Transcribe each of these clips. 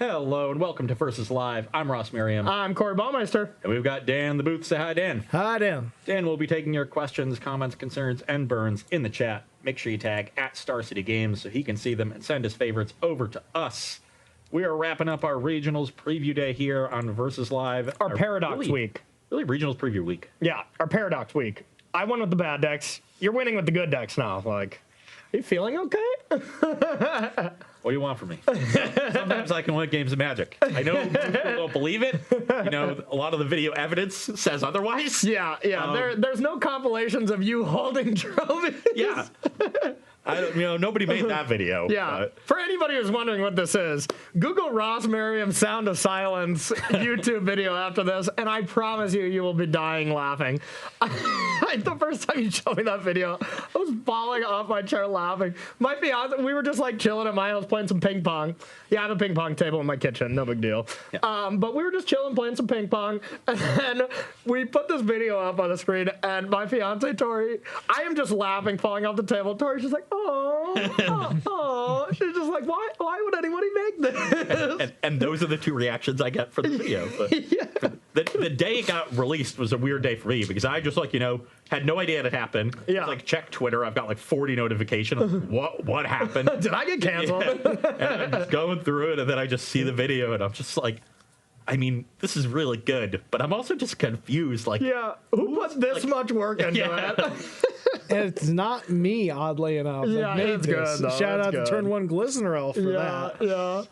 Hello and welcome to Versus Live. I'm Ross Merriam. I'm Corey Baumeister. And we've got Dan in the booth. Say hi, Dan. Hi, Dan. Dan will be taking your questions, comments, concerns, and burns in the chat. Make sure you tag at Star City Games so he can see them and send his favorites over to us. We are wrapping up our Regionals preview day here on Versus Live. Our Paradox week. Really, Regionals preview week. Yeah, our Paradox week. I won with the bad decks. You're winning with the good decks now. Like, are you feeling okay? What do you want from me? Sometimes I can win games of Magic. I know people don't believe it. You know, a lot of the video evidence says otherwise. Yeah. There's no compilations of you holding trophies. Yeah. Nobody made that video. Yeah. But. For anybody who's wondering what this is, Google Ross Merriam Sound of Silence YouTube video after this, and I promise you will be dying laughing. The first time you showed me that video, I was falling off my chair laughing. My fiance, we were just like chilling at my house playing some ping pong. Yeah, I have a ping pong table in my kitchen. No big deal. Yeah. But we were just chilling playing some ping pong, and then we put this video up on the screen, and my fiance, Tori, I am just laughing, falling off the table. Tori's just like, oh. She's just like, why would anybody make this? And those are the two reactions I get for the video. Yeah. The day it got released was a weird day for me because I just had no idea it had happened. Yeah. Like check Twitter, I've got like 40 notifications. What happened? Did I get canceled? Yeah. And I'm just going through it, and then I just see the video, and I'm just like, I mean, this is really good, but I'm also just confused. Like, yeah, who put this much work into it? And it's not me, oddly enough. Yeah, it's good, though. Shout out good. to Turn One Glistenerell for that. Yeah.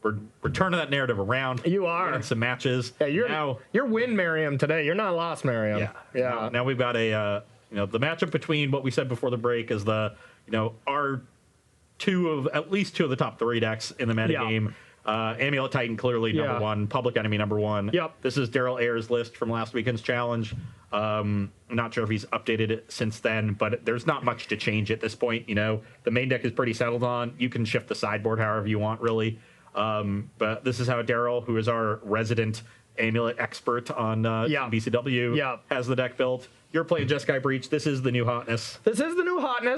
But we're turning that narrative around. You are. Winning some matches. Yeah, you're win Merriam today. You're not lost Merriam. Yeah. Now we've got the matchup between what we said before the break is our at least two of the top three decks in the metagame. Yeah. Amulet Titan clearly number one, Public Enemy number one. Yep. This is Daryl Ayer's list from last weekend's challenge. I'm not sure if he's updated it since then, but there's not much to change at this point. The main deck is pretty settled on. You can shift the sideboard however you want, really. But this is how Daryl, who is our resident Amulet expert on BCW, has the deck built. You're playing Jeskai Breach. This is the new hotness.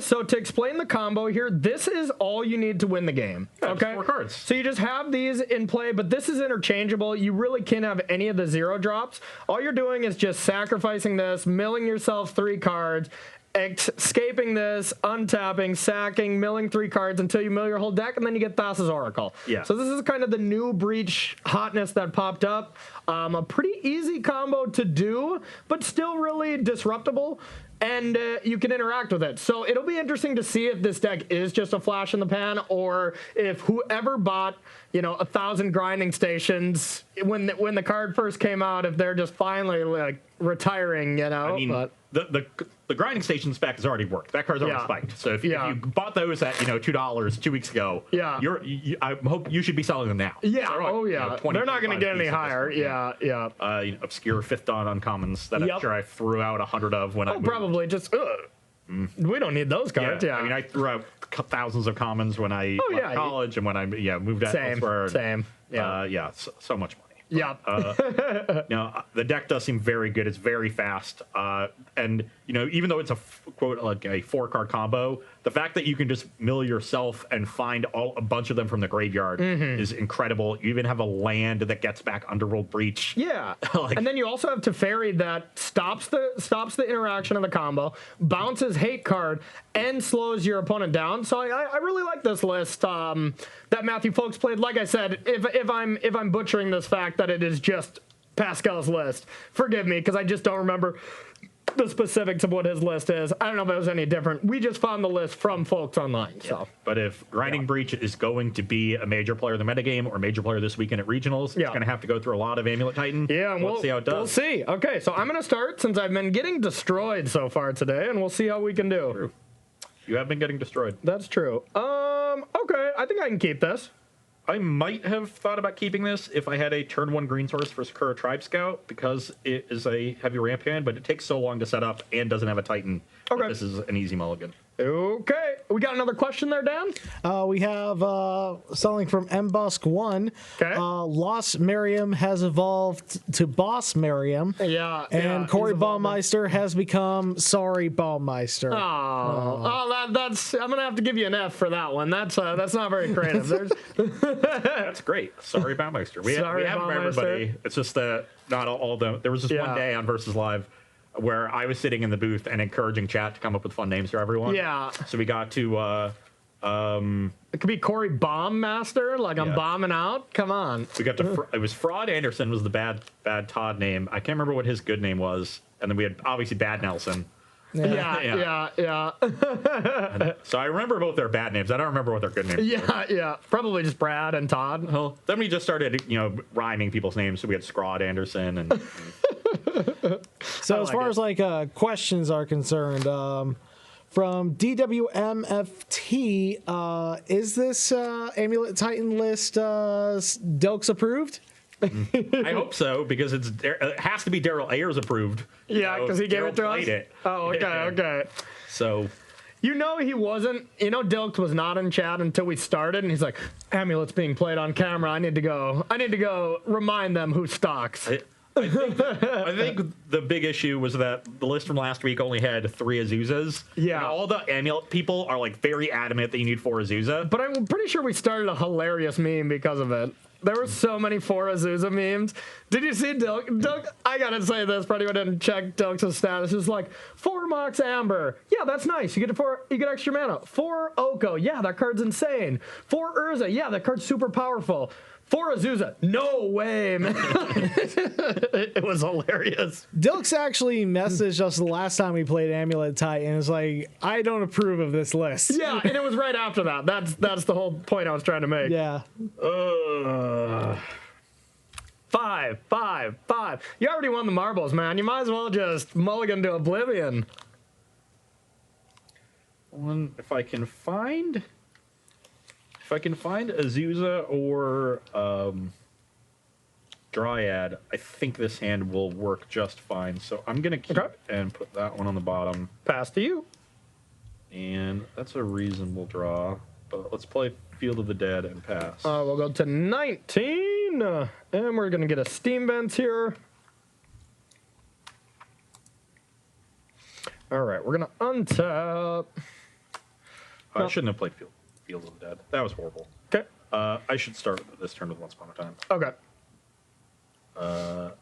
So to explain the combo here, this is all you need to win the game. Yeah, okay? 4 cards. So you just have these in play, but this is interchangeable. You really can't have any of the 0 drops. All you're doing is just sacrificing this, milling yourself 3 cards, escaping this, untapping, sacking, milling 3 cards until you mill your whole deck, and then you get Thassa's Oracle. Yeah. So this is kind of the new Breach hotness that popped up. A pretty easy combo to do, but still really disruptible, and you can interact with it. So it'll be interesting to see if this deck is just a flash in the pan, or if whoever bought 1,000 grinding stations when the card first came out, if they're just finally like retiring. I mean, the grinding station spec has already worked. That card's already spiked. So if you bought those at $2 2 weeks ago, I hope you should be selling them now. Yeah. So they're not going to get any higher. Yeah. Obscure 5th Dawn uncommons that I'm sure I threw out 100 of when I moved. Probably just. We don't need those cards. Yeah. I mean, I threw out thousands of commons when I went to college and when I moved out elsewhere. Same. Yeah. So much money. Yeah. The deck does seem very good. It's very fast. And, even though it's a 4-card combo, the fact that you can just mill yourself and find a bunch of them from the graveyard is incredible. You even have a land that gets back Underworld Breach. Yeah. And then you also have Teferi that stops the interaction of the combo, bounces Hate card, and slows your opponent down. So I really like this list that Matthew Folks played. Like I said, if I'm butchering this fact that it is just Pascal's list, forgive me, because I just don't remember the specifics of what his list is. I don't know if it was any different. We just found the list from Folks online. So, but if Grinding Breach is going to be a major player in the metagame or a major player this weekend at regionals, it's going to have to go through a lot of Amulet Titan. Yeah, and we'll see how it does. We'll see. Okay, so I'm going to start since I've been getting destroyed so far today, and we'll see how we can do. True. You have been getting destroyed. That's true. Okay, I think I can keep this. I might have thought about keeping this if I had a turn 1 green source for Sakura Tribe Scout, because it is a heavy ramp hand, but it takes so long to set up and doesn't have a Titan. Okay. This is an easy mulligan. Okay, we got another question there, Dan? We have something from Mbusk1. Okay. Lost Miriam has evolved to Boss Miriam. Yeah. And Corey he's evolving. Baumeister has become Sorry Baumeister. That's. I'm gonna have to give you an F for that one. That's not very creative. There's, That's great. Sorry, Baumeister. We have Sorry, them for Baumeister. everybody. It's just that not all the. There was this one day on Versus Live where I was sitting in the booth and encouraging chat to come up with fun names for everyone. Yeah. So we got to. It could be Corey Bombmaster. Like I'm Yeah. bombing out. Come on. We got to. It was Fraud Anderson was the bad Todd name. I can't remember what his good name was. And then we had obviously Bad Nelson. Yeah. So I remember both their bad names. I don't remember what their good names were. Yeah. Probably just Brad and Todd. Well, then we just started, rhyming people's names. So we had Scrod Anderson and So as far as questions are concerned, from DWMFT, is this Amulet Titan list Delks approved? I hope so because it has to be Daryl Ayers approved. Yeah, because he gave it to us. It. Oh, okay. So He wasn't. Dilks was not in chat until we started, and he's like, "Amulet's being played on camera. I need to go remind them who stocks." I think the big issue was that the list from last week only had 3 Azuzas. Yeah. And all the Amulet people are very adamant that you need 4 Azusa. But I'm pretty sure we started a hilarious meme because of it. There were so many 4 Azusa memes. Did you see Dilk? I gotta say this for anyone who didn't check Dilk's status. It's like 4 Mox Amber. Yeah, that's nice. You get extra mana. 4 Oko. Yeah, that card's insane. 4 Urza. Yeah, that card's super powerful. 4 Azusa. No way, man. It was hilarious. Dilks actually messaged us the last time we played Amulet Titan. It's like, I don't approve of this list. Yeah, and it was right after that. That's the whole point I was trying to make. Yeah. 5. You already won the marbles, man. You might as well just mulligan to oblivion. If I can find Azusa or Dryad, I think this hand will work just fine. So I'm gonna keep and put that one on the bottom. Pass to you. And that's a reasonable draw. But let's play Field of the Dead and pass. We'll go to 19, and we're gonna get a Steam Vent here. All right, we're gonna untap. I shouldn't have played Field of the Dead. That was horrible. Okay. I should start this turn with Once Upon a Time. Okay.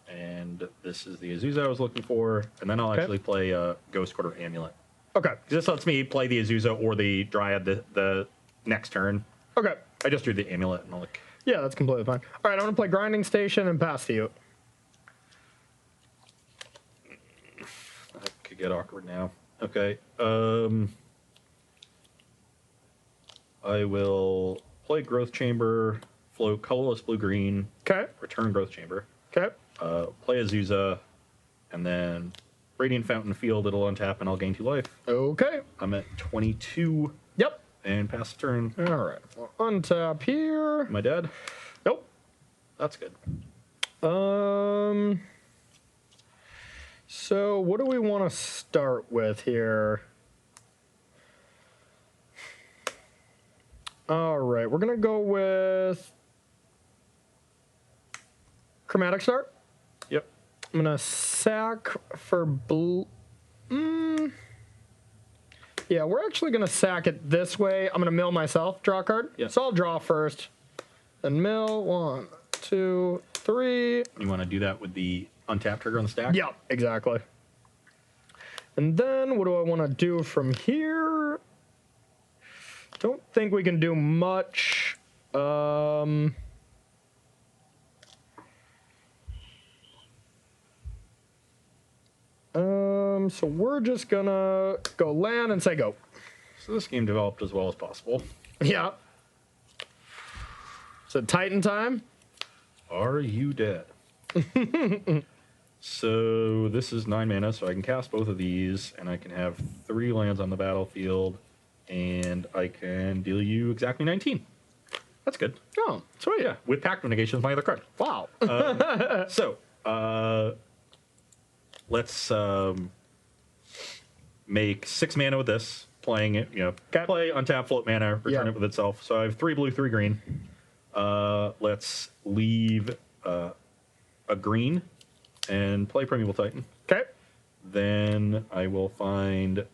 And this is the Azusa I was looking for, and then I'll actually play Ghost Quarter Amulet. Okay. This lets me play the Azusa or the Dryad the next turn. Okay. I just drew the Amulet and I'll look. Yeah, that's completely fine. All right, I'm gonna play Grinding Station and pass to you. That could get awkward now. Okay. I will play Growth Chamber, flow colorless blue-green, Okay. return Growth Chamber, Okay. play Azusa, and then Radiant Fountain Field, it'll untap and I'll gain 2 life. Okay. I'm at 22 Yep. and pass the turn. All right. We'll untap here. Am I dead? Nope. That's good. So what do we want to start with here? All right, we're gonna go with Chromatic Start. Yep. I'm gonna sack for blue. Yeah, we're actually gonna sack it this way. I'm gonna mill myself, draw a card. Yeah. So I'll draw first, then mill. 1, 2, 3. You want to do that with the untap trigger on the stack? Yeah, exactly. And then what do I want to do from here? Don't think we can do much. So we're just gonna go land and say go. So this game developed as well as possible. Yeah. So Titan time. Are you dead? So this is 9 mana, so I can cast both of these, and I can have 3 lands on the battlefield, and I can deal you exactly 19. That's good. Oh, sweet. Yeah, with Pact Negation is my other card. Wow. So, let's make 6 mana with this. playing it. Play, untap, float mana, return it with itself. So I have 3 blue, 3 green. Let's leave a green and play Primeval Titan. Okay. Then I will find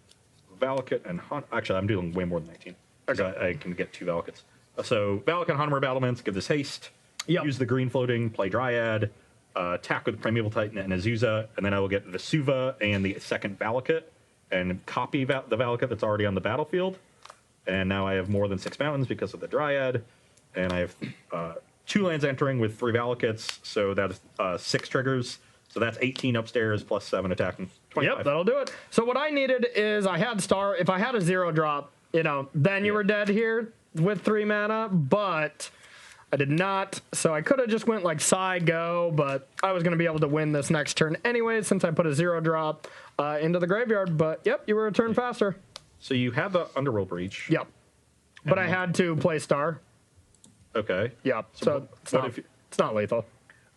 Valakut and actually, I'm doing way more than 19. Okay. I can get 2 Valakutes. So Valakut and Haunter Battlements, give this haste. Yep. Use the green floating, play Dryad, attack with Primeval Titan and Azusa, and then I will get Vesuva and the second Valakut and copy the Valakut that's already on the battlefield. And now I have more than 6 mountains because of the Dryad. And I have 2 lands entering with 3 Valakuts, so that's 6 triggers. So that's 18 upstairs plus 7 attacking. 25. Yep, that'll do it. So what I needed is I had Star. If I had a 0 drop, then you were dead here with 3 mana, but I did not. So I could have just went like Psy go, but I was going to be able to win this next turn anyway since I put a 0 drop into the graveyard. But yep, you were a turn faster. So you have the Underworld Breach. Yep. But I had to play Star. Okay. Yep. So it's not lethal.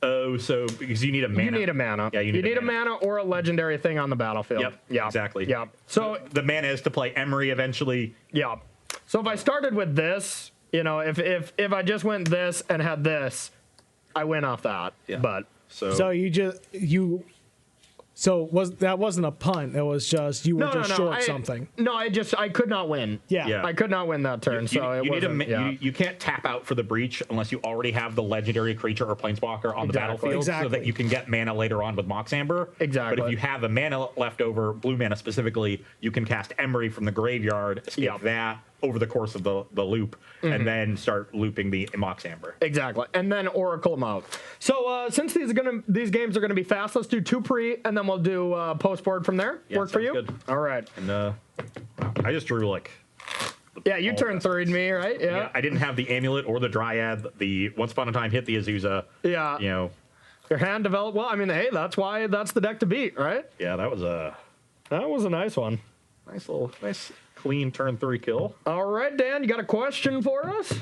Oh, so because you need a mana. You need a mana. Yeah, you need a mana or a legendary thing on the battlefield. Yep. Exactly. Yep. So the mana is to play Emery eventually. Yeah. So if I started with this, if I just went this and had this, I win off that. Yeah. But So that wasn't a punt. It was just you were short something. No, I could not win. Yeah. I could not win that turn. You can't tap out for the breach unless you already have the legendary creature or planeswalker on the battlefield, so that you can get mana later on with Mox Amber. Exactly. But if you have a mana left over, blue mana specifically, you can cast Emery from the graveyard, escape that over the course of the loop, and then start looping the Mox Amber. Exactly, and then Oracle them out. So since these games are gonna be fast, let's do 2 pre, and then we'll do post board from there. Yeah, Work for you? good. All right. And I just drew like. Yeah, you turn 3'd me, right? Yeah. I didn't have the Amulet or the Dryad. The Once Upon a Time hit the Azusa. Yeah. Your hand developed well. I mean, hey, that's the deck to beat, right? Yeah, that was a nice one. Nice clean turn 3 kill. All right, Dan, you got a question for us?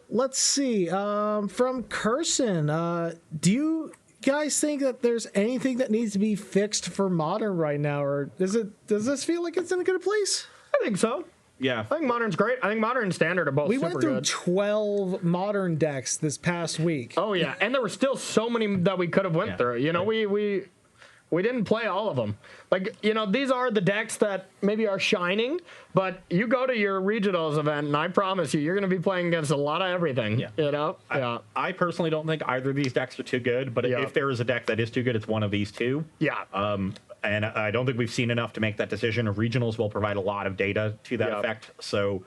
Let's see. From Curson, do you guys think that there's anything that needs to be fixed for Modern right now, or does this feel like it's in a good place? I think so. Yeah. I think Modern's great. I think Modern and Standard are both super good. We went through 12 Modern decks this past week. Oh, yeah. And there were still so many that we could have went through. We didn't play all of them. Like, these are the decks that maybe are shining, but you go to your regionals event, and I promise you're going to be playing against a lot of everything. Yeah. I personally don't think either of these decks are too good, but if there is a deck that is too good, it's one of these two. Yeah. And I don't think we've seen enough to make that decision. Regionals will provide a lot of data to that effect. So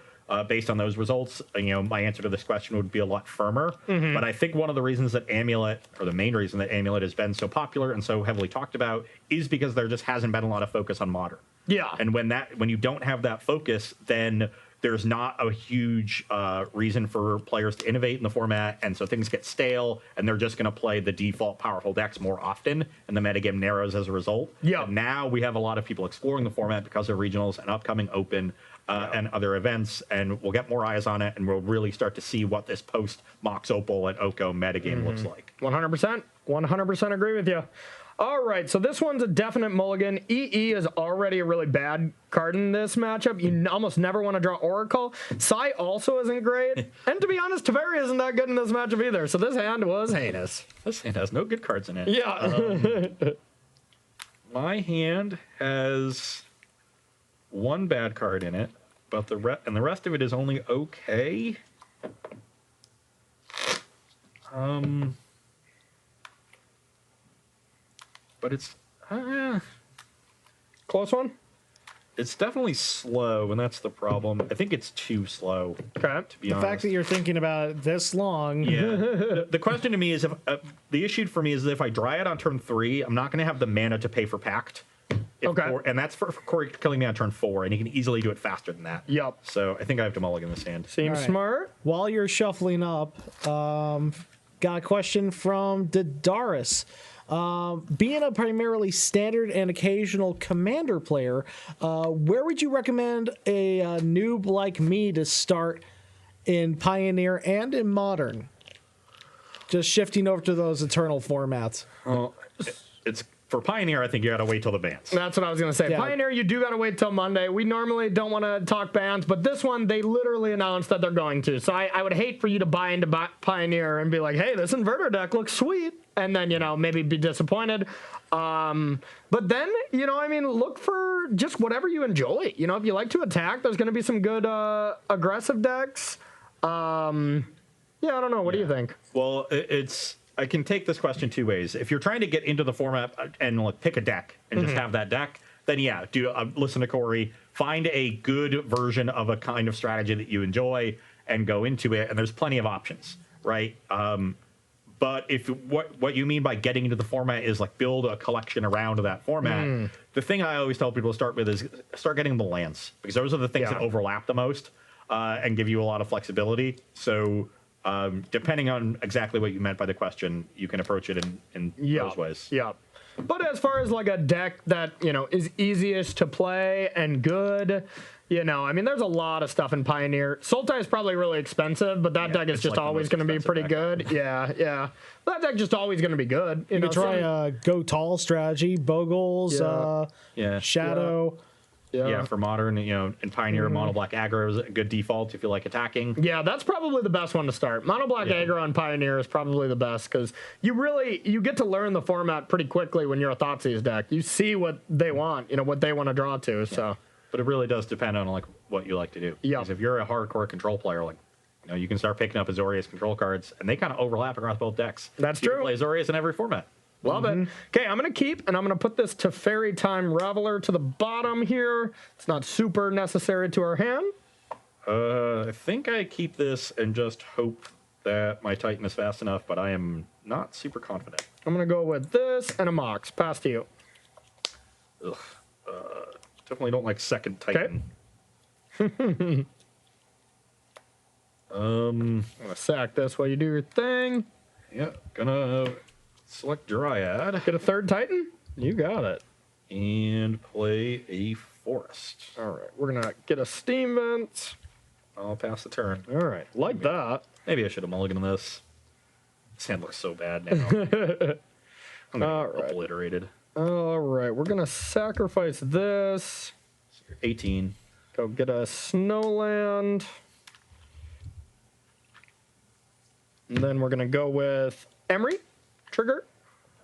based on those results, my answer to this question would be a lot firmer. Mm-hmm. But I think one of the reasons that Amulet, or the main reason that Amulet has been so popular and so heavily talked about, is because there just hasn't been a lot of focus on Modern. Yeah. And when you don't have that focus, then there's not a huge reason for players to innovate in the format, and so things get stale, and they're just going to play the default powerful decks more often, and the metagame narrows as a result. Yeah. And now we have a lot of people exploring the format because of regionals and upcoming Open and other events, and we'll get more eyes on it, and we'll really start to see what this post-Mox Opal and Oko metagame looks like. 100%. 100% agree with you. All right, so this one's a definite mulligan. EE is already a really bad card in this matchup. You almost never want to draw Oracle. Psy also isn't great. And to be honest, Teferi isn't that good in this matchup either. So this hand was heinous. This hand has no good cards in it. Yeah. My hand has one bad card in it, but the rest of it is only okay. But it's Close one? it's definitely slow, and that's the problem. I think it's too slow. Okay. To be The honest. fact that you're thinking about it this long. Yeah. The question to me is the issue for me is that if I Dryad on turn 3, I'm not going to have the mana to pay for Pact. And that's for Corey killing me on turn 4, and he can easily do it faster than that. Yep. So I think I have to mulligan this hand. Seems All right. smart. While you're shuffling up, got a question from Didaris. Being a primarily standard and occasional commander player, where would you recommend a noob like me to start in Pioneer and in Modern? Just shifting over to those Eternal formats. Well, it's For Pioneer, I think you got to wait till the bans. That's what I was going to say. Yeah. Pioneer, you do got to wait till Monday. We normally don't want to talk bans, but this one, they literally announced that they're going to. So I would hate for you to buy into Pioneer and be like, hey, this inverter deck looks sweet. And then, maybe be disappointed. But then, look for just whatever you enjoy. If you like to attack, there's going to be some good aggressive decks. I don't know. What do you think? Well, I can take this question two ways. If you're trying to get into the format and pick a deck and just have that deck, then listen to Corey, find a good version of a kind of strategy that you enjoy and go into it. And there's plenty of options, right? But if what you mean by getting into the format is build a collection around that format, the thing I always tell people to start with is start getting the lands, because those are the things that overlap the most and give you a lot of flexibility. So depending on exactly what you meant by the question, you can approach it in those ways. Yeah. But as far as a deck that, is easiest to play and good, there's a lot of stuff in Pioneer. Sultai is probably really expensive, but that deck is just always going to be pretty good. Yeah. That deck just always going to be good. You can try Go Tall strategy, Bogles, Shadow. Yeah, for Modern, and Pioneer, Mono Black Aggro is a good default if you like attacking. Yeah, that's probably the best one to start. Mono Black Aggro on Pioneer is probably the best, because you get to learn the format pretty quickly when you're a Thoughtseize deck. You see what they want, what they want to draw to. So, but it really does depend on what you like to do. Yeah. Because if you're a hardcore control player, you can start picking up Azorius control cards, and they kind of overlap across both decks. That's you true. Can play Azorius in every format. Love it. Okay, I'm going to keep, and I'm going to put this Teferi Time Reveler to the bottom here. It's not super necessary to our hand. I think I keep this and just hope that my Titan is fast enough, but I am not super confident. I'm going to go with this and a Mox. Pass to you. Ugh. Definitely don't like second Titan. Okay. I'm going to sack this while you do your thing. Yeah, gonna select Dryad. Get a third Titan? You got it. And play a Forest. All right, we're going to get a Steam Vent. I'll pass the turn. All right, like that. Maybe I should have mulliganed this. This hand looks so bad now. I'm gonna get obliterated. All right, we're going to sacrifice this. So you're 18. Go get a Snowland. And then we're going to go with Emery. Trigger.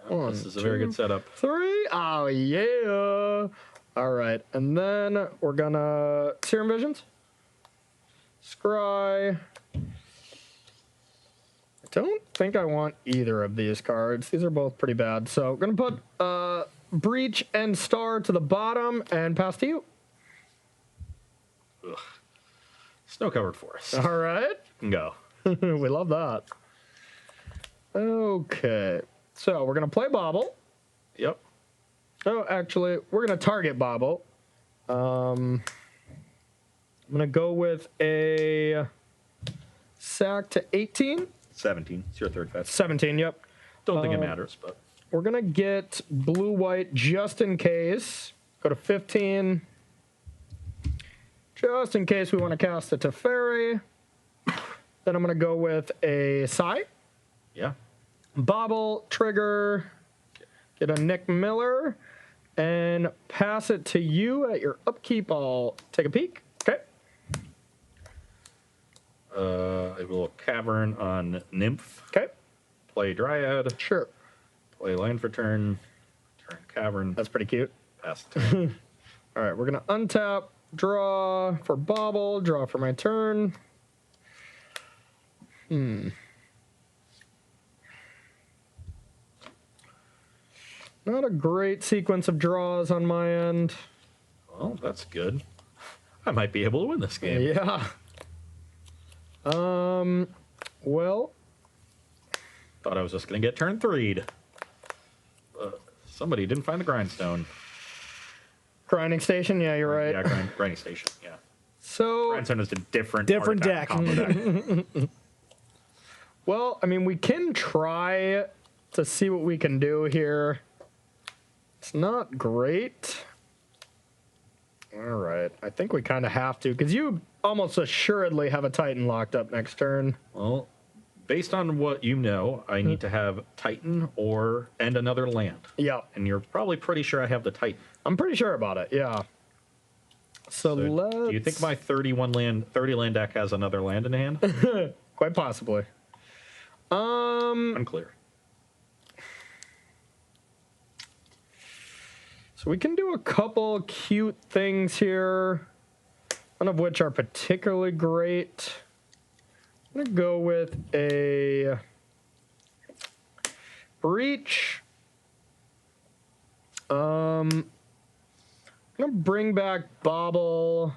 This is a very good setup. 3. Oh, yeah. All right. And then we're going to Serum Visions. Scry. I don't think I want either of these cards. These are both pretty bad. So we're going to put Breach and Star to the bottom and pass to you. Ugh. Snow-covered forest. All right. Go. We love that. Okay. So we're going to play Bobble. Yep. Oh, actually, we're going to target Bobble. I'm going to go with a sack to 18. 17. It's your third fetch. 17, yep. Don't think it matters, but We're going to get blue-white just in case. Go to 15. Just in case we want to cast a Teferi. Then I'm going to go with a Psy. yeah. Bobble, trigger, get a Nick Miller, and pass it to you at your upkeep. I'll take a peek. Okay. I will Cavern on Nymph. Okay. Play Dryad. Sure. Play land for turn. Turn Cavern. That's pretty cute. Pass the turn. All right, we're going to untap, draw for Bobble, draw for my turn. Not a great sequence of draws on my end. Well, that's good. I might be able to win this game. Yeah. Well, Thought I was just going to get turn 3'd. Somebody didn't find the grindstone. grinding station. Yeah, you're right. Yeah, grinding station. Yeah. So, Grindstone is a different deck. combo deck. well, I mean, we can try to see what we can do here. It's not great. All right. I think we kind of have to, because you almost assuredly have a Titan locked up next turn. Well, based on what you know, I need to have Titan and another land. Yeah. And you're probably pretty sure I have the Titan. I'm pretty sure about it, yeah. So let's... Do you think my 30 land deck has another land in hand? Quite possibly. Unclear. So we can do a couple cute things here, none of which are particularly great. I'm going to go with a Breach. I'm going to bring back Bobble.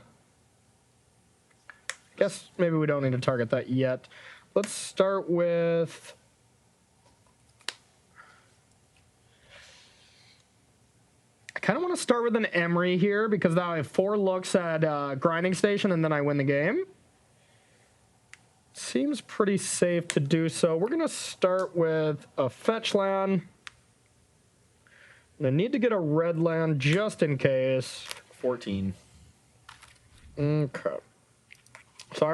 Guess maybe we don't need to target that yet. Let's start with... I kind of want to start with an Emery here because now I have 4 looks at Grinding Station and then I win the game. Seems pretty safe to do so. We're going to start with a fetch land. I need to get a red land just in case. 14. Okay. So I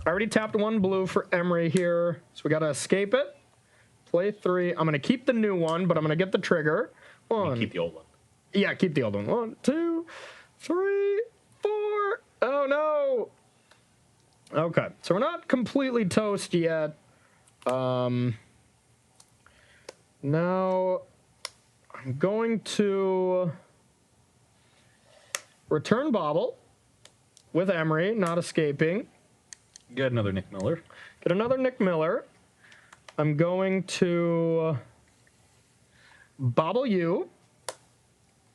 already tapped 1 blue for Emery here. So we got to escape it. Play 3. I'm going to keep the new one, but I'm going to get the trigger. 1. Keep the old one. Yeah, keep the old one. 1, 2, 3, 4. Oh, no. Okay, so we're not completely toast yet. Now I'm going to return Bobble with Emery, not escaping. Get another Nick Miller. Get another Nick Miller. I'm going to Bobble you.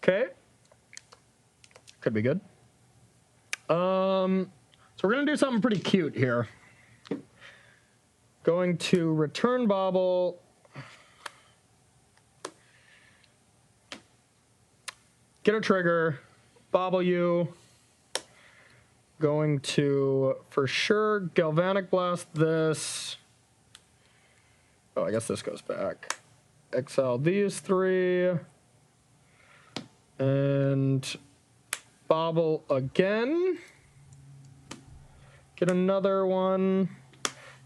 Okay. Could be good. So we're going to do something pretty cute here. Going to return Bobble. Get a trigger. Bobble you. Going to, for sure, Galvanic Blast this. Oh, I guess this goes back. Exile these 3. And Bobble again. Get another one.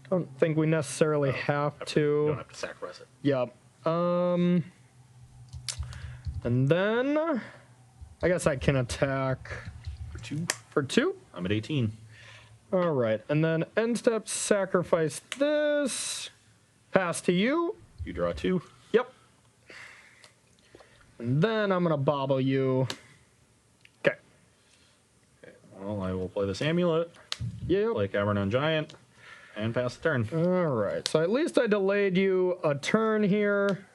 Don't think we necessarily have to. You don't have to sacrifice it. Yep. And then I guess I can attack For 2. for 2. I'm at 18. All right. And then end step, sacrifice this. Pass to you. You draw 2. Yep. And then I'm going to Bobble you. Okay. Well, I will play this Amulet. Yep. Play Cavern on Giant. And pass the turn. All right. So at least I delayed you a turn here.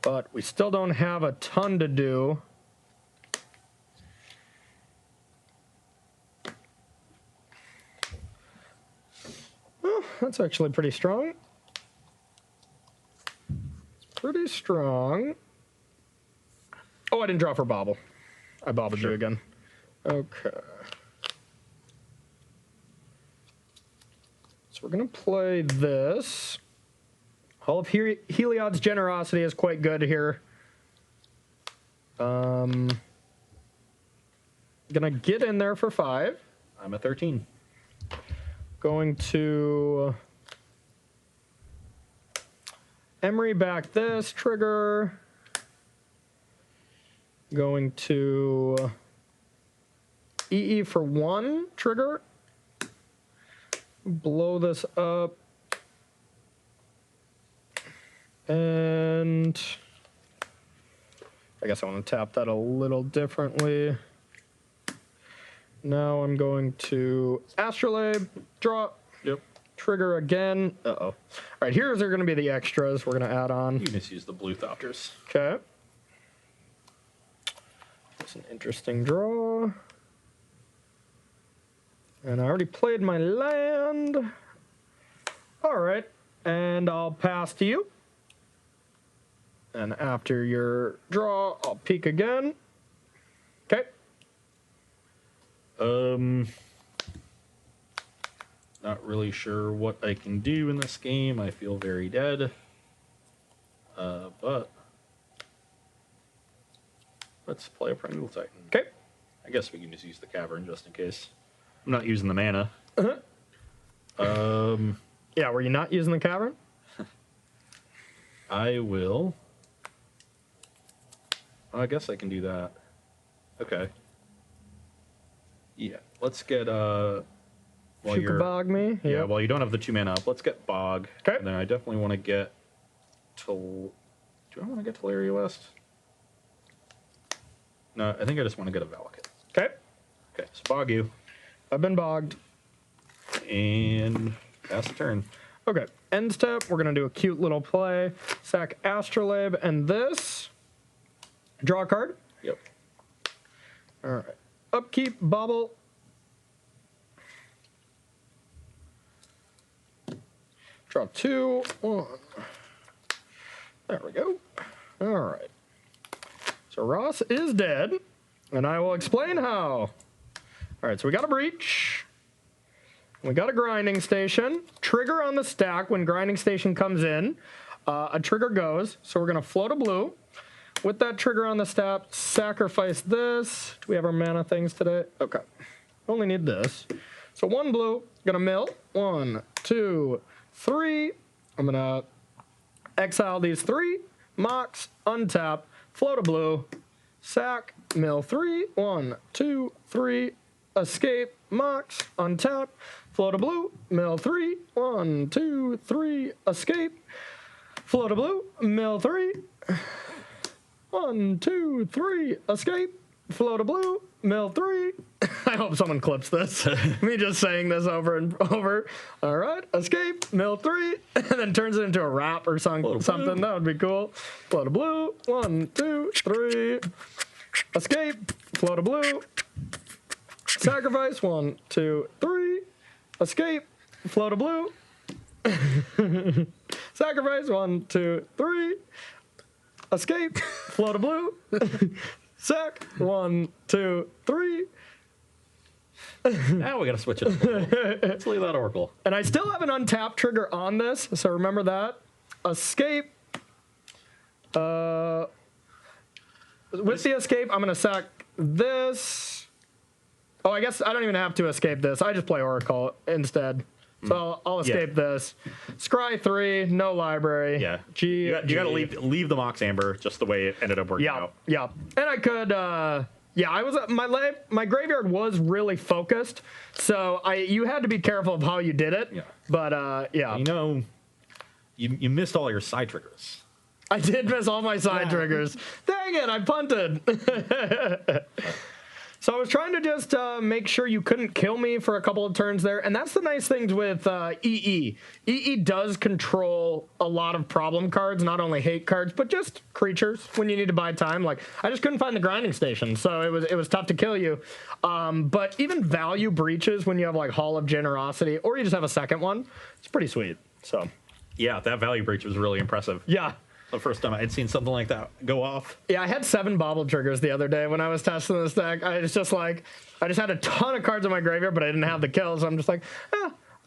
But we still don't have a ton to do. Oh, that's actually pretty strong. Pretty strong. Oh, I didn't draw for Bobble. I bobbled you again. Okay. So we're going to play this. Hall of Heliod's Generosity is quite good here. Gonna get in there for 5. I'm at 13. Going to Emery back this trigger. Going to EE for 1 trigger. Blow this up. And I guess I want to tap that a little differently. Now I'm going to Astrolabe, draw, Yep. trigger again. Uh-oh. All right, here's are going to be the extras we're going to add on. You can just use the blue Thopters. Okay. That's an interesting draw. And I already played my land. All right, and I'll pass to you. And after your draw, I'll peek again. Okay. Not really sure what I can do in this game. I feel very dead. But let's play a Primeval Titan. Okay. I guess we can just use the Cavern just in case. I'm not using the mana. Yeah, were you not using the cavern? I will. I guess I can do that. Okay. Yeah, let's get while Shuka bog me. Yeah, Yep. while you don't have the 2 mana up, let's get Bog. 'Kay. And then I definitely want to get do I want to get Teleria West? No, I think I just want to get a Valakut. Okay. Okay, so Bog you. I've been bogged. And pass the turn. Okay. End step. We're gonna do a cute little play. Sack Astrolabe and this. Draw a card. Yep. All right. Upkeep. Bobble. Draw 2. 1. There we go. All right. So Ross is dead, and I will explain how. All right, so we got a breach. We got a grinding station. Trigger on the stack when grinding station comes in. A trigger goes, so we're going to float a blue. With that trigger on the stack, sacrifice this. Do we have our mana things today? Okay. Only need this. So 1 blue, going to mill. 1, 2, 3. I'm going to exile these 3. Mox, untap, float a blue, sack, mill 3. 1, 2, 3. Escape, Mox, untap, float a blue, mill 3. 1, 2, 3. Escape, float a blue, mill 3. 1, 2, 3. Escape, float a blue, mill 3. I hope someone clips this. Me just saying this over and over. All right, escape, mill 3, and then turns it into a rap or something. That would be cool. Float a blue, 1, 2, 3. Escape, float a blue. Sacrifice, 1, 2, 3. Escape, float a blue. Sacrifice, 1, 2, 3. Escape, float a blue. Sack, 1, 2, 3. Now we got to switch it up. Let's leave that Oracle. And I still have an untapped trigger on this, so remember that. Escape. With the escape, I'm going to sack this. Oh, I guess I don't even have to escape this. I just play Oracle instead. So I'll escape this. Scry 3, no library. Yeah. G. You got to leave the Mox Amber just the way it ended up working out. Yeah. And I could. I was my graveyard was really focused, so you had to be careful of how you did it. Yeah. But yeah. You know, you missed all your side triggers. I did miss all my side triggers. Dang it, I punted. So I was trying to just make sure you couldn't kill me for a couple of turns there. And that's the nice thing with EE. EE does control a lot of problem cards, not only hate cards, but just creatures when you need to buy time. Like, I just couldn't find the grinding station, so it was tough to kill you. But even value breaches when you have, like, Hall of Generosity, or you just have a second one, it's pretty sweet. So Yeah, that value breach was really impressive. yeah. The first time I had seen something like that go off. Yeah, I had 7 bobble triggers the other day when I was testing this deck. I just had a ton of cards in my graveyard, but I didn't have the kills. So I'm just like,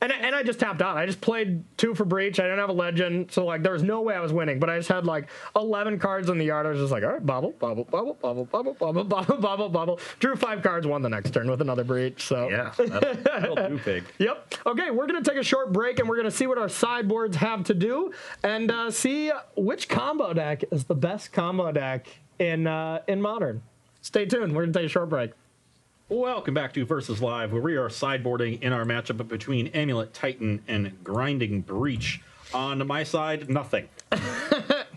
And I just tapped out. I just played 2 for breach. I didn't have a legend, so like there was no way I was winning. But I just had like 11 cards in the yard. I was just like, all right, bobble, bobble, bobble, bobble, bobble, bobble, bobble, bobble, bobble. Drew 5 cards, won the next turn with another breach. So Yeah, that'll do big. Yep. Okay, we're gonna take a short break and we're gonna see what our sideboards have to do and see which combo deck is the best combo deck in Modern. Stay tuned. We're gonna take a short break. Welcome back to Versus Live, where we are sideboarding in our matchup between Amulet Titan and Grinding Breach. On my side, nothing.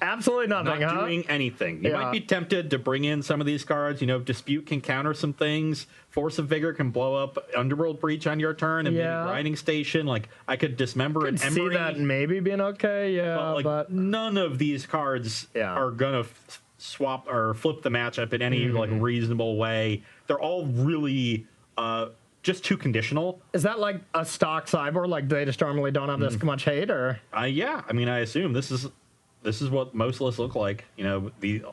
Absolutely nothing, Not doing anything. You might be tempted to bring in some of these cards. You know, Dispute can counter some things. Force of Vigor can blow up Underworld Breach on your turn, and maybe Grinding Station. Like, I could dismember an Emery. See that maybe being okay, but none of these cards are gonna swap or flip the matchup in any like reasonable way. They're all really just too conditional. Is that like a stock sideboard? Like they just normally don't have this much hate, or? Yeah, I mean, I assume this is what most lists look like. You know, the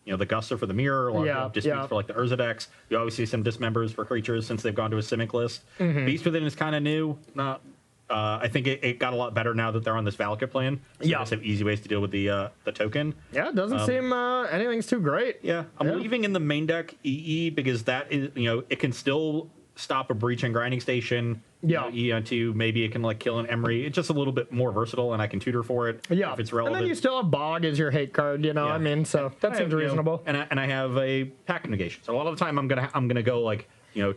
Guster for the mirror, a lot of disputes for like the Urza decks. You always see some dismembers for creatures since they've gone to a Simic list. Beast Within is kind of new. Not. I think it got a lot better now that they're on this Valakut plan. So they just have easy ways to deal with the token. Yeah, it doesn't seem anything's too great. Yeah, I'm leaving in the main deck EE because that is, it can still stop a breach and grinding station. Yeah. EON2, maybe it can like kill an Emery. It's just a little bit more versatile, and I can tutor for it. Yeah, if it's relevant. and then you still have Bog as your hate card. You know, Yeah. I mean, so that seems reasonable. And I have a pact negation. So a lot of the time I'm gonna go like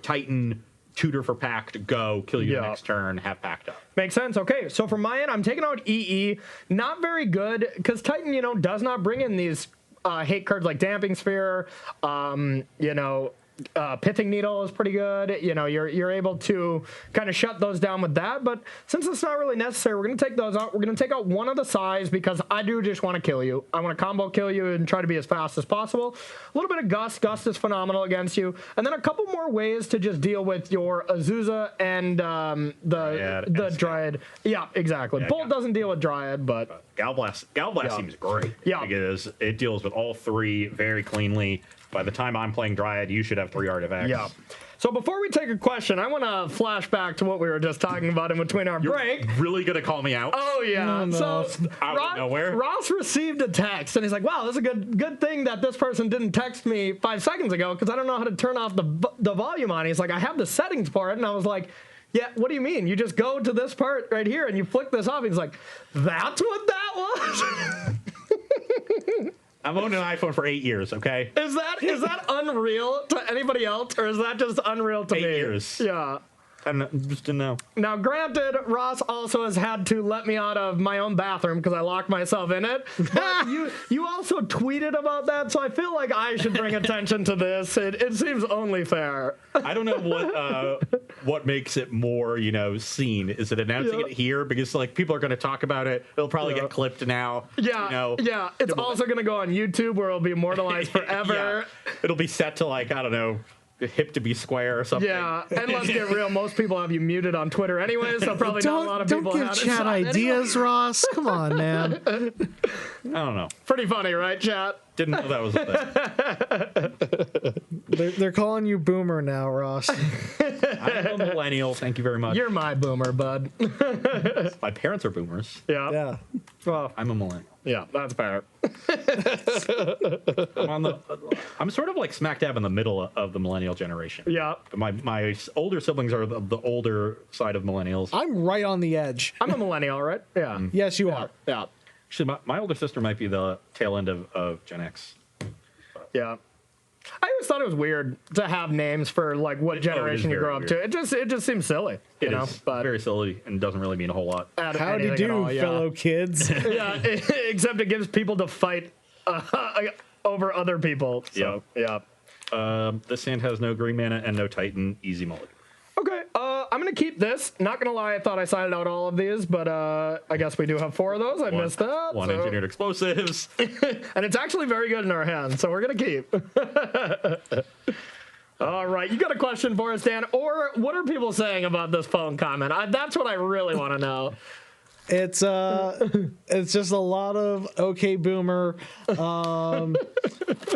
Titan, tutor for pact, go kill you the next turn, have pact up. Makes sense. Okay, so for my end, I'm taking out EE. Not very good because Titan, does not bring in these hate cards like Damping Sphere. Pithing Needle is pretty good. You're able to kind of shut those down with that. But since it's not really necessary, we're going to take those out. We're going to take out one of the size because I do just want to kill you. I want to combo kill you and try to be as fast as possible. A little bit of Gust. Gust is phenomenal against you. And then a couple more ways to just deal with your Azusa and the Dryad. Yeah, exactly. Bolt doesn't deal with Dryad, but Galblast seems great. Yeah. Because it deals with all three very cleanly. By the time I'm playing Dryad, you should have 3 artifacts. Yeah. So before we take a question, I want to flash back to what we were just talking about in between our break. Really gonna call me out? Oh yeah. No. So Out of nowhere. Ross received a text and he's like, "Wow, this is a good thing that this person didn't text me 5 seconds ago because I don't know how to turn off the volume on." He's like, "I have the settings for it," and I was like, "Yeah, what do you mean? You just go to this part right here and you flick this off." He's like, "That's what that was." I've owned an iPhone for 8 years, okay? Is that unreal to anybody else, or is that just unreal to me? 8 years. Yeah. I just didn't know. Now, granted, Ross also has had to let me out of my own bathroom because I locked myself in it. But you also tweeted about that, so I feel like I should bring attention to this. It seems only fair. I don't know what makes it more, seen. Is it announcing it here? Because like people are going to talk about it. It'll probably get clipped now. Yeah, yeah. It's also going to go on YouTube where it'll be immortalized forever. Yeah. It'll be set to like, I don't know, hip to be square or something. Yeah, and let's get real. Most people have you muted on Twitter anyway, so probably not a lot of people Don't have give it. chat ideas, Ross. Come on, man. I don't know. Pretty funny, right, chat? Didn't know that was a thing. They're calling you boomer now, Ross. I'm a millennial. Thank you very much. You're my boomer, bud. My parents are boomers. Yeah. Yeah. Well, I'm a millennial. yeah, that's fair. I'm sort of like smack dab in the middle of the millennial generation. Yeah. My older siblings are the older side of millennials. I'm right on the edge. I'm a millennial, right? Yeah. Yes, you are. Yeah. Actually, my older sister might be the tail end of Gen X. Yeah. I always thought it was weird to have names for like what generation you very grow up to. It just seems silly, It you is know. But very silly and doesn't really mean a whole lot. Howdy anything do, at all, yeah. fellow kids. Yeah, except it gives people to fight over other people. So, yeah. This hand has no green mana and no Titan. Easy mulligan. Okay, I'm gonna keep this. Not gonna lie, I thought I sided out all of these, but I guess we do have 4 of those. I missed that. One so- engineered explosives. and it's actually very good in our hands, so we're gonna keep. All right, you got a question for us, Dan? Or what are people saying about this phone comment? That's what I really want to know. It's just a lot of okay boomer.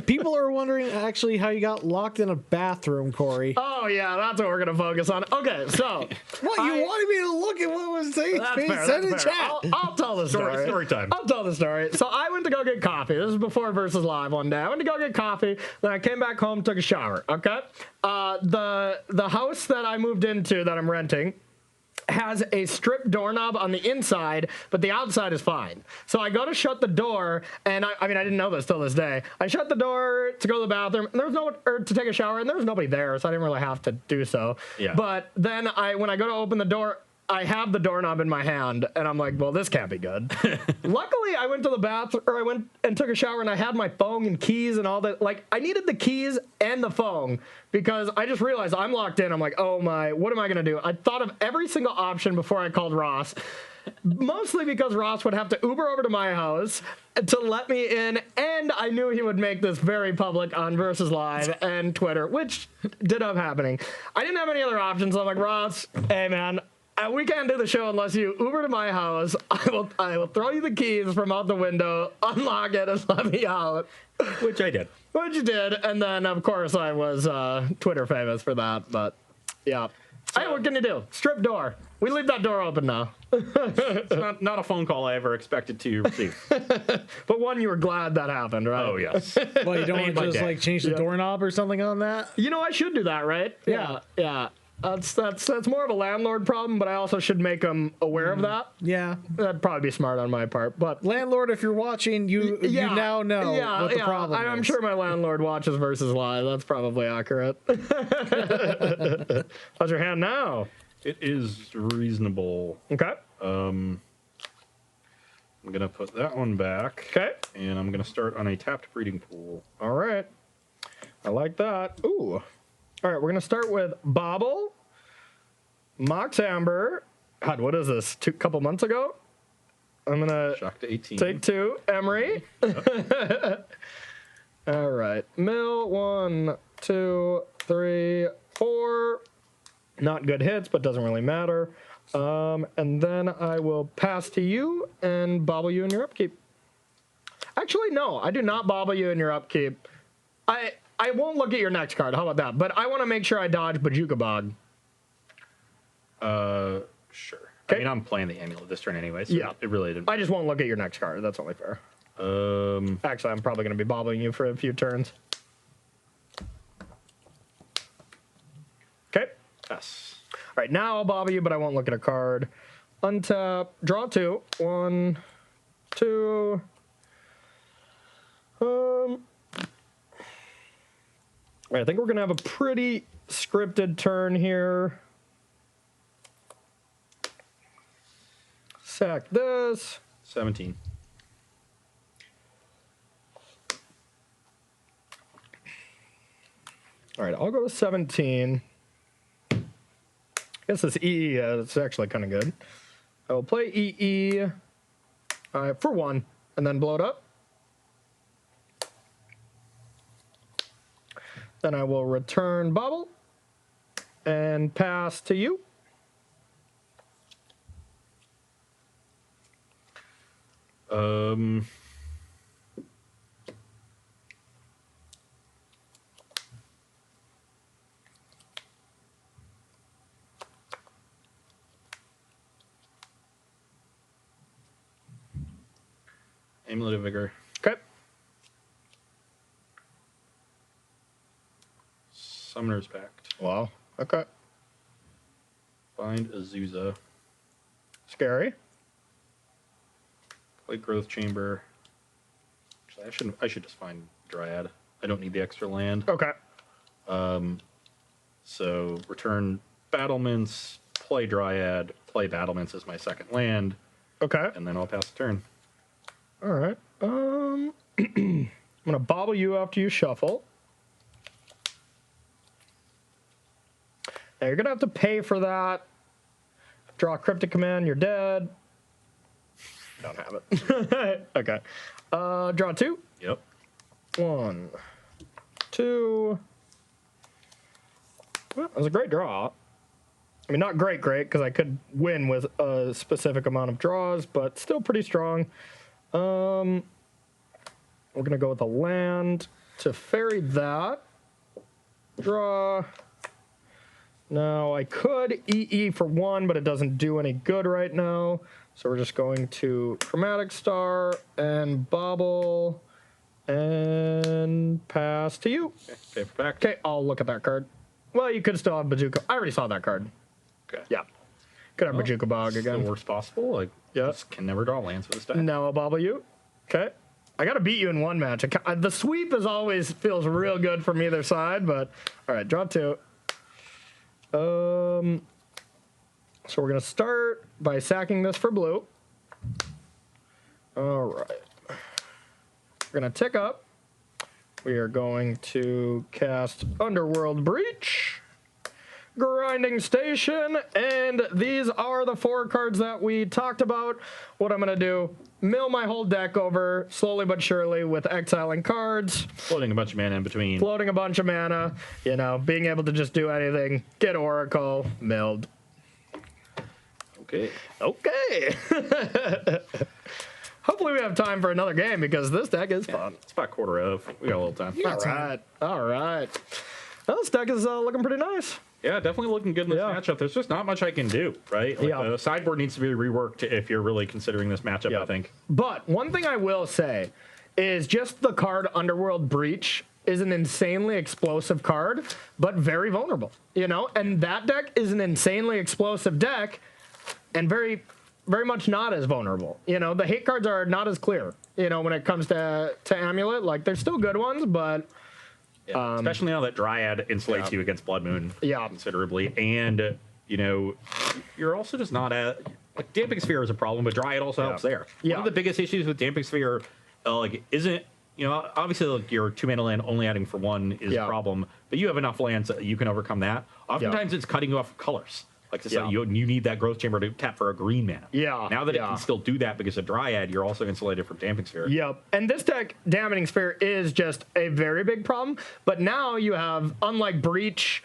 People are wondering actually how you got locked in a bathroom, Corey. Oh yeah, that's what we're gonna focus on. Okay, so What you wanted me to look at what was being said in that's fair. chat. I'll tell the story. Story time. I'll tell the story. So I went to go get coffee. This is before Versus Live one day. I went to go get coffee. Then I came back home, took a shower. Okay, the house that I moved into that I'm renting has a strip doorknob on the inside, but the outside is fine. So I go to shut the door, and I mean, I didn't know this till this day. I shut the door to go to the bathroom, and to take a shower, and there was nobody there, so I didn't really have to do so. Yeah. But then when I go to open the door, I have the doorknob in my hand, and I'm like, well, this can't be good. Luckily, I went to the bathroom, or I went and took a shower, and I had my phone and keys and all that. Like, I needed the keys and the phone, because I just realized I'm locked in. I'm like, oh my, what am I going to do? I thought of every single option before I called Ross, mostly because Ross would have to Uber over to my house to let me in, and I knew he would make this very public on Versus Live and Twitter, which did up happening. I didn't have any other options. I'm like, Ross, hey man, we can't do the show unless you Uber to my house. I will throw you the keys from out the window, unlock it, and let me out. Which I did. Which you did, and then of course I was Twitter famous for that. But yeah, hey, what can you do? Strip door. We leave that door open now. It's not a phone call I ever expected to receive. But one you were glad that happened, right? Oh yes. Well, you don't want my to just day. like change the doorknob or something on that? You know I should do that, right? Yeah. That's more of a landlord problem, but I also should make them aware of that. Yeah. That'd probably be smart on my part, but Landlord, if you're watching, you now know what the problem is. I'm sure my landlord watches Versus Live. That's probably accurate. How's your hand now? It is reasonable. Okay. I'm gonna put that one back. Okay. And I'm gonna start on a tapped breeding pool. All right. I like that. Ooh. All right, we're gonna start with Bobble, Mox Amber. God, what is this? Couple months ago? I'm gonna Shock to 18. take 2. Emery. All right. Mill, 1, 2, 3, 4. Not good hits, but doesn't really matter. And then I will pass to you and bobble you in your upkeep. Actually, no, I do not bobble you in your upkeep. I won't look at your next card. How about that? But I want to make sure I dodge Bajuka Bog. Sure. Okay. I mean, I'm playing the Amulet this turn anyway, so Yeah. it really didn't. I just won't look at your next card. That's only fair. Actually, I'm probably going to be bobbling you for a few turns. Okay. Yes. All right, now I'll bobble you, but I won't look at a card. Untap, draw 2. 1, 2. All right, I think we're gonna have a pretty scripted turn here. Sack this. 17. All right, I'll go with 17. I guess this EE is actually kind of good. I will play EE for 1 and then blow it up. Then I will return Bobble and pass to you. Amulet of Vigor. Okay. Summoner's Pact. Wow. Okay. Find Azusa. Scary. Play Growth Chamber. Actually, I should just find Dryad. I don't need the extra land. Okay. So return Battlements, play Dryad, play Battlements as my second land, Okay. and then I'll pass the turn. All right. I'm gonna bobble you after you shuffle. Now you're gonna have to pay for that. Draw a cryptic command. You're dead. Don't have it. Okay. Draw 2. Yep. 1, 2. Well, that was a great draw. I mean, not great, because I could win with a specific amount of draws, but still pretty strong. We're gonna go with a land to ferry that. Draw. Now I could EE for 1, but it doesn't do any good right now. So we're just going to Chromatic Star and Bobble and pass to you. Okay, pay for back. Okay, I'll look at that card. Well, you could still have Bajuka. I already saw that card. Okay. Yeah. Could have Bajuka Bog It's the again. worst possible. Like, Yeah. just can never draw lands with this deck. Now I'll bobble you. Okay. I got to beat you in one match. The sweep is always feels real good from either side, but all right, draw 2. So we're going to start by sacking this for blue. All right. We're going to tick up. We are going to cast Underworld Breach, Grinding Station, and these are the 4 cards that we talked about. What I'm going to do, mill my whole deck over slowly but surely with exiling cards, Floating a bunch of mana in between. floating a bunch of mana, you know, being able to just do anything, get Oracle, milled. Okay. Okay. Hopefully we have time for another game because this deck is fun. It's about quarter of. We got a little time. All right. All right. Well, this deck is looking pretty nice. Yeah, definitely looking good in this Yeah. matchup. There's just not much I can do, right? Like, Yeah. the sideboard needs to be reworked if you're really considering this matchup, Yeah. I think. But one thing I will say is just the card Underworld Breach is an insanely explosive card, but very vulnerable, you know? And that deck is an insanely explosive deck and very, very much not as vulnerable. You know, the hate cards are not as clear, you know, when it comes to Amulet. Like, they're still good ones, but... especially now that Dryad insulates you against Blood Moon considerably. And, you know, you're also just not at... Like, Damping Sphere is a problem, but Dryad also helps there. One of the biggest issues with Damping Sphere, isn't... You know, obviously, like, your 2-mana land only adding for 1 is a problem, but you have enough lands that you can overcome that. Oftentimes, it's cutting you off colors. Like, you need that Growth Chamber to tap for a green mana. Now that it can still do that because of Dryad, you're also insulated from Damping Sphere. And this deck, Dampening Sphere, is just a very big problem. But now you have, unlike Breach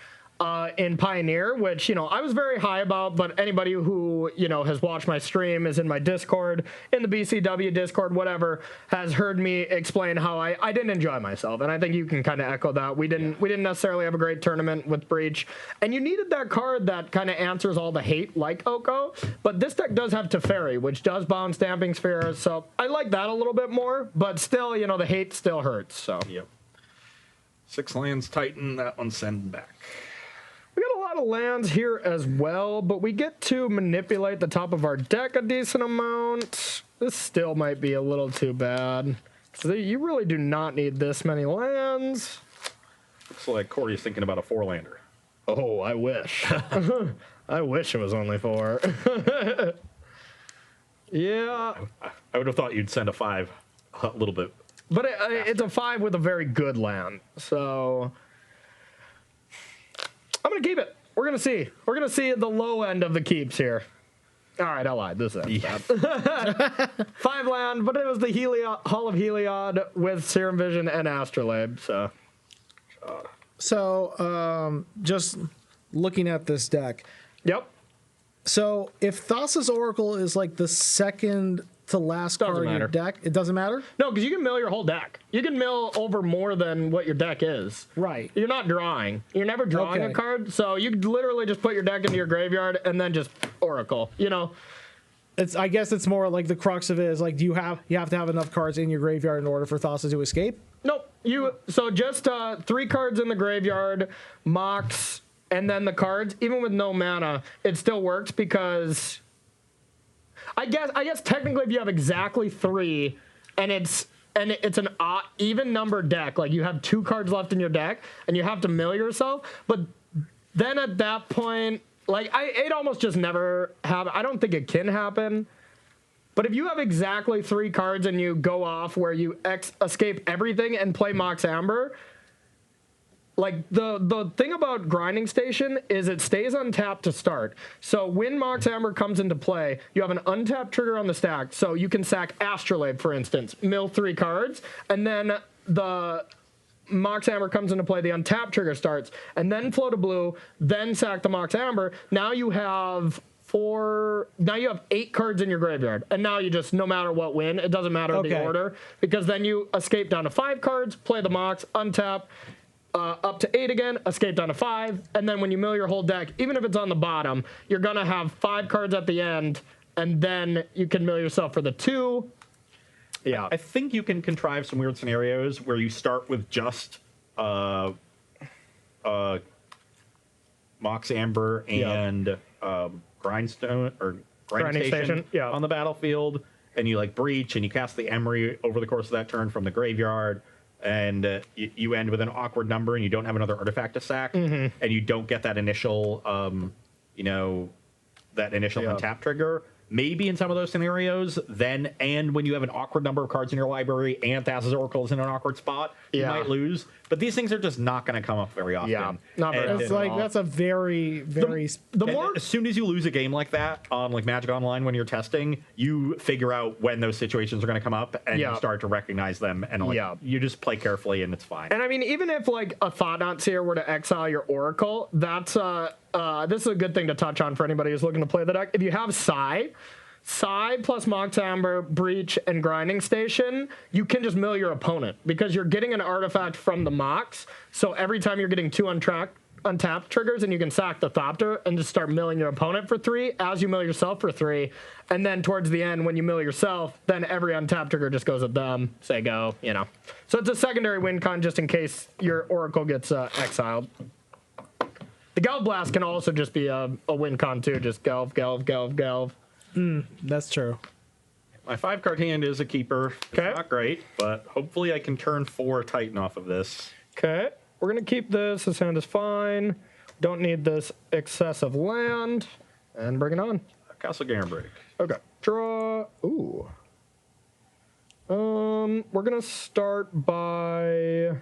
in Pioneer, which, you know, I was very high about, but anybody who, you know, has watched my stream, is in my Discord, in the BCW Discord, whatever, has heard me explain how I didn't enjoy myself. And I think you can kind of echo that. We didn't necessarily have a great tournament with Breach. And you needed that card that kind of answers all the hate like Oko. But this deck does have Teferi, which does bounce Damping Sphere. So I like that a little bit more. But still, you know, the hate still hurts. So 6 lands Titan, that one's sending back. We got a lot of lands here as well, but we get to manipulate the top of our deck a decent amount. This still might be a little too bad. So you really do not need this many lands. Looks like Corey's thinking about a 4-lander. Oh, I wish. I wish it was only 4. Yeah. I would have thought you'd send a 5 a little bit. But it's a 5 with a very good land, so... I'm going to keep it. We're going to see. We're going to see the low end of the keeps here. All right, I lied. This is bad. 5 land, but it was the Hall of Heliod with Serum Vision and Astrolabe. So, just looking at this deck. Yep. So, if Thassa's Oracle is like the second to last card in your deck, it doesn't matter? No, because you can mill your whole deck. You can mill over more than what your deck is. Right. You're not drawing. You're never drawing a card, so you literally just put your deck into your graveyard and then just Oracle, you know? I guess it's more like the crux of it is like, you have to have enough cards in your graveyard in order for Thassa to escape? Nope. So just 3 cards in the graveyard, Mox, and then the cards, even with no mana, it still works because... I guess technically if you have exactly 3 and it's an even number deck, like you have 2 cards left in your deck and you have to mill yourself, but then at that point, like it almost just never happen. I don't think it can happen. But if you have exactly 3 cards and you go off where you escape everything and play Mox Amber, like the thing about Grinding Station is it stays untapped to start. So when Mox Amber comes into play, you have an untapped trigger on the stack. So you can sack Astrolabe, for instance, mill 3 cards, and then the Mox Amber comes into play, the untapped trigger starts, and then float a blue, then sack the Mox Amber. Now you have 8 cards in your graveyard, and now you just, no matter what, win. It doesn't matter the order, because then you escape down to 5 cards, play the Mox, untap, up to 8 again, escape down to 5, and then when you mill your whole deck, even if it's on the bottom, you're gonna have 5 cards at the end, and then you can mill yourself for the 2. Yeah, I think you can contrive some weird scenarios where you start with just Mox Amber and Grindstone or Grinding Station on the battlefield, and you like Breach and you cast the Emery over the course of that turn from the graveyard. And you end with an awkward number, and you don't have another artifact to sack, and you don't get that initial, untap trigger. Maybe in some of those scenarios, and when you have an awkward number of cards in your library, and Thassa's Oracle is in an awkward spot, you might lose. But these things are just not going to come up very often. Yeah, not very often. It's like that's a very, very. As soon as you lose a game like that on like Magic Online when you're testing, you figure out when those situations are going to come up, and you start to recognize them, and you just play carefully, and it's fine. And I mean, even if like a Thought-Knot Seer were to exile your Oracle, that's this is a good thing to touch on for anybody who's looking to play the deck. If you have Psy plus Mox Amber, Breach, and Grinding Station, you can just mill your opponent because you're getting an artifact from the Mox. So every time you're getting 2 untapped untapped triggers, and you can sack the Thopter and just start milling your opponent for 3 as you mill yourself for 3. And then towards the end, when you mill yourself, then every untapped trigger just goes at them. Say go, you know. So it's a secondary win con just in case your Oracle gets exiled. The Gelb Blast can also just be a win con too. Just Gelb, Gelb, Gelb, Gelb. That's true. My 5-card hand is a keeper. It's Okay. not great, but hopefully I can turn 4 Titan off of this. Okay, we're gonna keep this. This hand is fine. Don't need this excessive land. And bring it on. Castle Garenbreak. Okay, draw. Ooh. We're gonna start by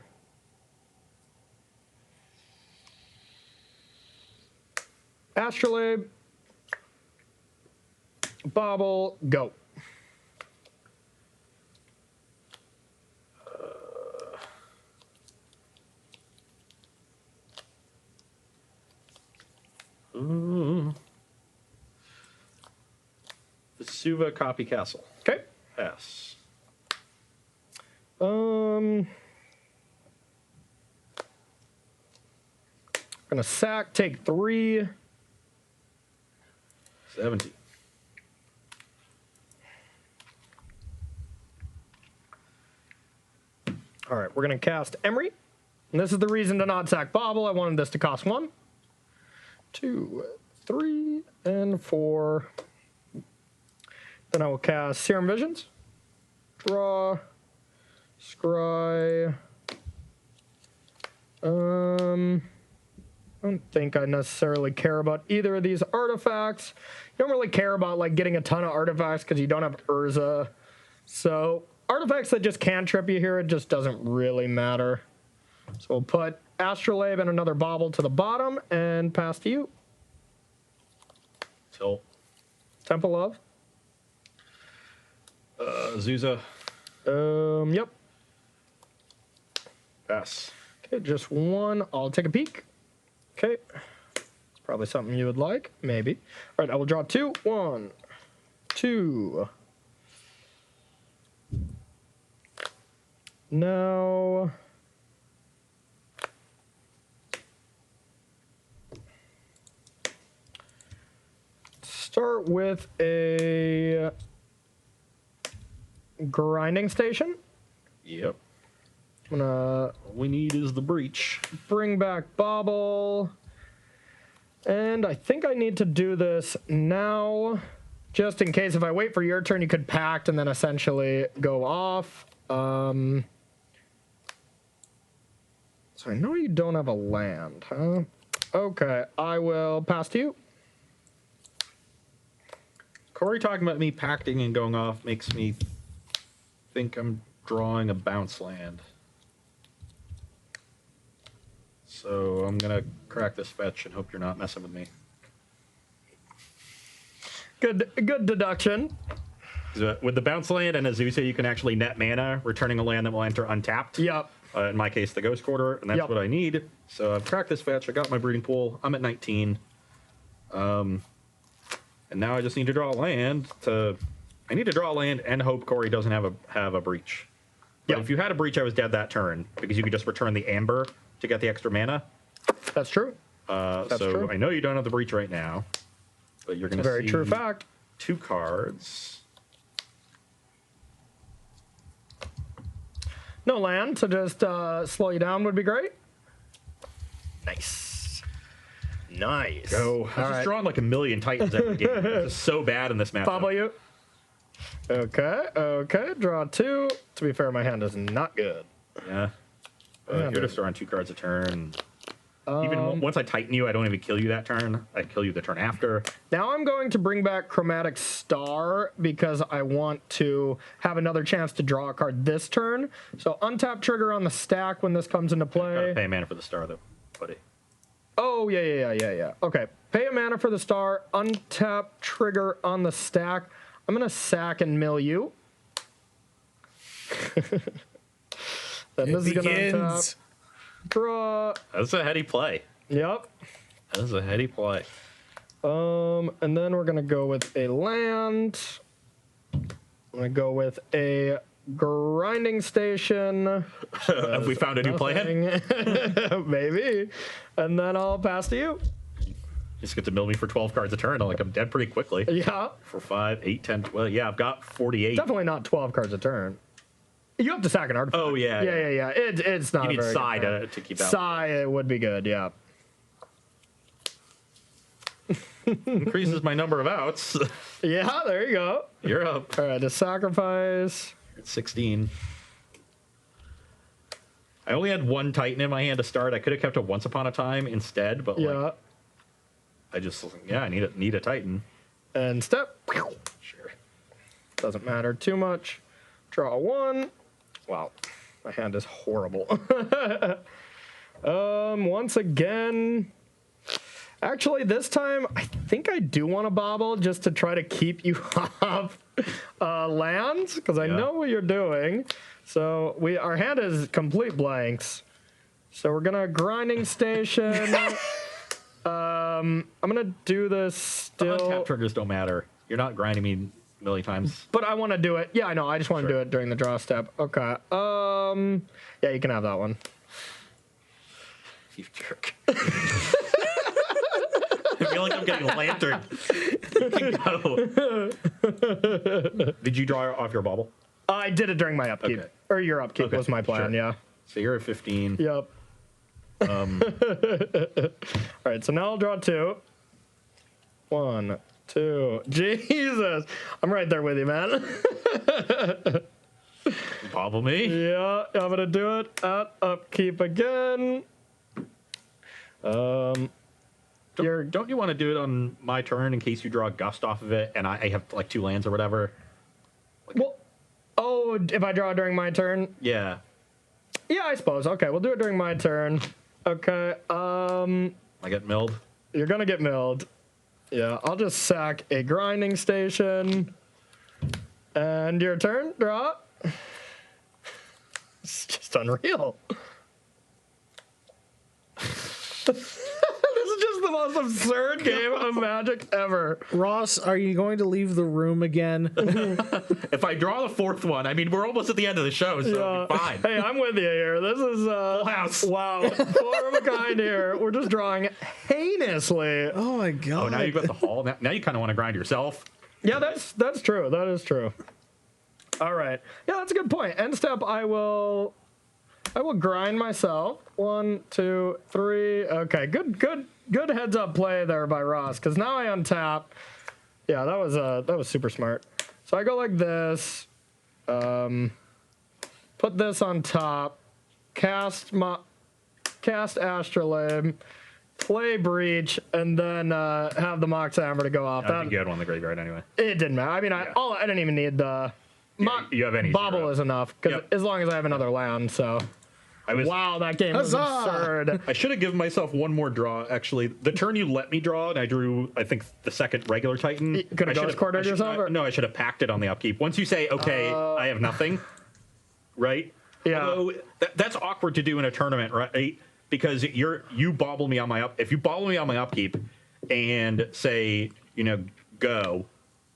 Astrolabe, Bobble, go. The Suva Copy Castle. Okay. Pass. Gonna sack, take 3. 17. All right, we're gonna cast Emery. And this is the reason to not sack Bobble. I wanted this to cost 1, 2, 3, and 4. Then I will cast Serum Visions. Draw. Scry. I don't think I necessarily care about either of these artifacts. You don't really care about like getting a ton of artifacts because you don't have Urza. So artifacts that just cantrip you here, it just doesn't really matter. So we'll put Astrolabe and another Bobble to the bottom and pass to you. Tilt. Temple of. Zuza. Yep. Pass. Okay, just 1. I'll take a peek. Okay. It's probably something you would like. Maybe. All right, I will draw 2. 1, 2. Now... start with a grinding station. Yep. I'm gonna All we need is the breach. bring back Bobble. And I think I need to do this now, just in case if I wait for your turn, you could pact and then essentially go off. So I know you don't have a land, huh? Okay, I will pass to you. Corey talking about me pacting and going off makes me think I'm drawing a bounce land. So I'm going to crack this fetch and hope you're not messing with me. Good deduction. With the bounce land and Azusa, you can actually net mana, returning a land that will enter untapped. Yep. In my case, the Ghost Quarter, and that's Yep. what I need. So I've cracked this fetch. I got my breeding pool. I'm at 19. And now I just need to draw a land to... I need to draw a land and hope Corey doesn't have a breach. But Yep. if you had a breach, I was dead that turn, because you could just return the Amber to get the extra mana. That's true. So true. I know you don't have the breach right now, but you're going to see... Very true fact. 2 cards. No land, so just slow you down would be great. Nice. Nice. Go. I was just drawing like a million Titans every game. It's just so bad in this matchup. Bobble you. Okay. Draw 2. To be fair, my hand is not good. Yeah. You're just drawing 2 cards a turn. Even once I Titan you, I don't even kill you that turn. I kill you the turn after. Now I'm going to bring back Chromatic Star because I want to have another chance to draw a card this turn. So untap trigger on the stack when this comes into play. Gotta pay mana for the star, though, buddy. Oh, yeah. Okay. Pay a mana for the star. Untap trigger on the stack. I'm going to sack and mill you. Then this is going to untap. Draw. That's a heady play. Yep. That's a heady play. And then we're going to go with a land. I'm going to go with a grinding station. Have we found a new plan? Maybe. And then I'll pass to you. Just get to mill me for 12 cards a turn. I'm dead pretty quickly. Yeah. For 5, 8, 10, 12. Yeah, I've got 48. Definitely not 12 cards a turn. You have to sack an artifact. Oh, yeah. Yeah. It's not You a need very Psy good plan. to keep out. Psy would be good, yeah. Increases my number of outs. Yeah, there you go. You're up. All right, to sacrifice. It's 16. I only had one Titan in my hand to start. I could have kept it Once Upon a Time instead, but Yeah. I need a Titan. And step. Sure. Doesn't matter too much. Draw 1. Wow, my hand is horrible. Once again. Actually, this time, I think I do want to bobble just to try to keep you off lands, because I know what you're doing. So our hand is complete blanks. So we're gonna grinding station. I'm gonna do this still. Untap triggers don't matter. You're not grinding me a million times. But I want to do it. Yeah, I know. I just want to do it during the draw step. Okay. Yeah, you can have that one. You jerk. I feel like I'm getting lantern. You can go. Did you draw off your bauble? I did it during my upkeep. Okay. Or your upkeep was my plan, sure. yeah. So you're at 15. Yep. All right, so now I'll draw 2. 1, 2. Jesus. I'm right there with you, man. Bobble me. Yeah, I'm going to do it at upkeep again. Don't you want to do it on my turn in case you draw a gust off of it and I have like 2 lands or whatever? Well, oh, if I draw during my turn? Yeah. Yeah, I suppose. Okay, we'll do it during my turn. Okay, I get milled. you're gonna get milled. Yeah, I'll just sack a grinding station. And your turn, draw. It's just unreal. This is just the most absurd game of Magic ever. Ross, are you going to leave the room again? If I draw the 4th one, I mean, we're almost at the end of the show, so it'll be fine. Hey, I'm with you here. This is Full house. wow, 4 of a kind here. We're just drawing heinously. Oh my god. Oh, now you've got the haul. Now you kind of want to grind yourself. Yeah, that's true. That is true. All right. Yeah, that's a good point. End step, I will grind myself. 1, 2, 3. Okay, good heads up play there by Ross, because now I untap. Yeah, that was super smart. So I go like this. Put this on top. Cast Astrolabe. Play Breach, and then have the Mox Hammer to go off. I think you had one in the graveyard anyway. It didn't matter. I mean, I didn't even need the. You have any Bobble 0. is enough, because Yep. as long as I have another land, so. Wow, that game was Huzzah! absurd. I should have given myself one more draw, actually. The turn you let me draw, and I drew, I think, the 2nd regular Titan. Could have I ghost quartered yourself? Or? No, I should have packed it on the upkeep. Once you say, okay, I have nothing, right? Yeah. Although, that's awkward to do in a tournament, right? Because you bobble me on my if you bobble me on my upkeep and say, go,